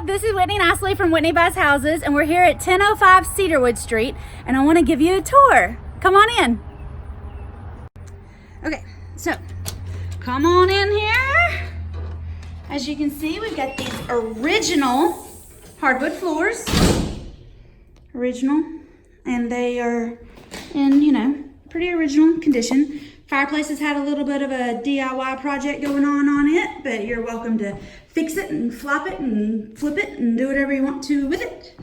this is Whitney and Ashley from Whitney Buys Houses, and we're here at 1005 Cedarwood Street, and I want to give you a tour. Come on in. Okay, so come on in here. As you can see, we've got these original hardwood floors. Original, and they are in, pretty original condition. Fireplace has had a little bit of a DIY project going on it, but you're welcome to fix it and flop it and flip it and do whatever you want to with it.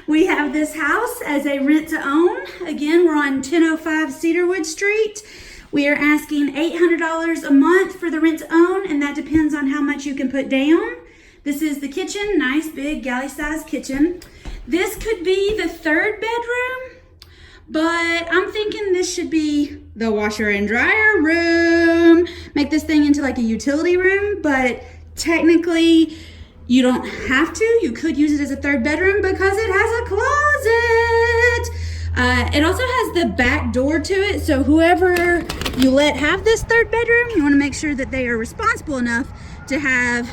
We have this house as a rent to own. Again, we're on 1005 Cedarwood Street. We are asking $800 a month for the rent to own, and that depends on how much you can put down. This is the kitchen, nice big galley-sized kitchen. This could be the third bedroom, but I'm thinking this should be the washer and dryer room. Make this thing into like a utility room, but technically you don't have to. You could use it as a third bedroom because it has a closet. It also has the back door to it, so whoever you let have this third bedroom, you want to make sure that they are responsible enough to have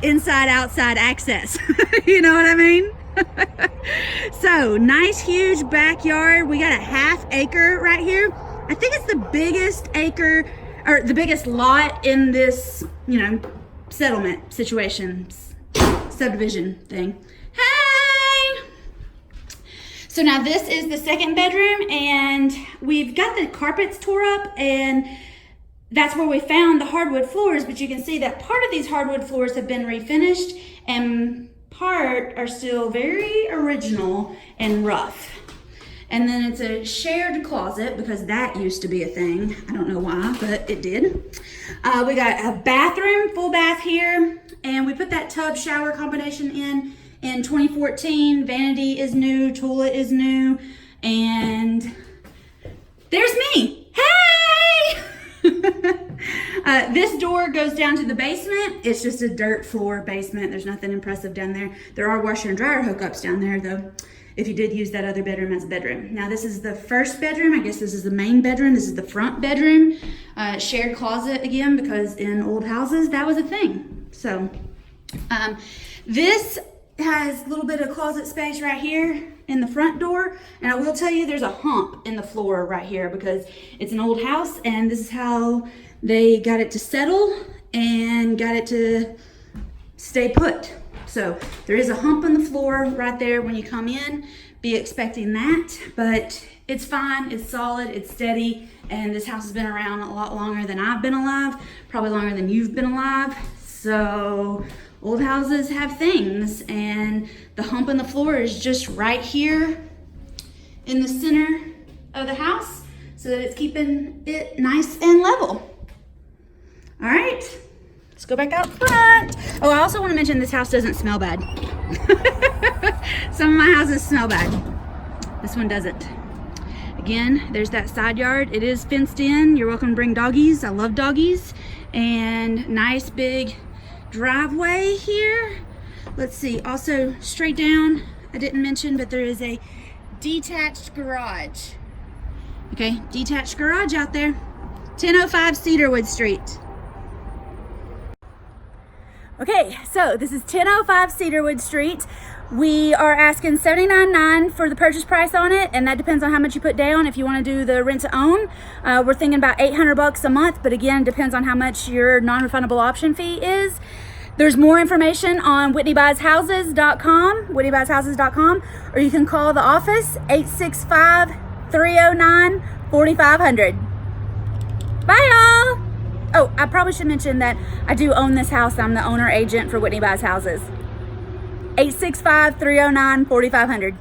inside-outside access. You know what I mean? So, nice huge backyard. We got a ½ acre right here. I think it's the biggest acre, or the biggest lot in this, settlement situation, subdivision thing. Hey! So now this is the second bedroom, and we've got the carpets tore up, and that's where we found the hardwood floors, but you can see that part of these hardwood floors have been refinished, and part are still very original and rough. And then it's a shared closet because that used to be a thing. I don't know why, but it did. We got a bathroom, full bath here, and we put that tub shower combination in 2014. Vanity is new, toilet is new, and there's me. Hey! This door goes down to the basement. It's just a dirt floor basement. There's nothing impressive down there. There are washer and dryer hookups down there though, if you did use that other bedroom as a bedroom. Now this is the first bedroom. I guess this is the main bedroom. This is the front bedroom. Shared closet again, because in old houses that was a thing. So this has a little bit of closet space right here in the front door, and I will tell you there's a hump in the floor right here because it's an old house, and this is how they got it to settle and got it to stay put. So there is a hump in the floor right there when you come in. Be expecting that, but it's fine, it's solid, it's steady, and this house has been around a lot longer than I've been alive, probably longer than you've been alive. So old houses have things, and the hump in the floor is just right here in the center of the house so that it's keeping it nice and level. All right, let's go back out front. Oh, I also want to mention this house doesn't smell bad. Some of my houses smell bad. This one doesn't. Again, there's that side yard. It is fenced in. You're welcome to bring doggies. I love doggies. And nice big driveway here. Let's see, also straight down, I didn't mention, but there is a detached garage. Okay, detached garage out there. 1005 Cedarwood Street. Okay, so this is 1005 Cedarwood Street. We are asking $79,900 for the purchase price on it, and that depends on how much you put down. If you want to do the rent to own, we're thinking about $800 a month, but again, depends on how much your non-refundable option fee is. There's more information on whitneybuysHouses.com, whitneybuysHouses.com, or you can call the office 865-309-4500. Bye, y'all. Oh, I probably should mention that I do own this house. I'm the owner agent for Whitney Buys Houses. 865-309-4500.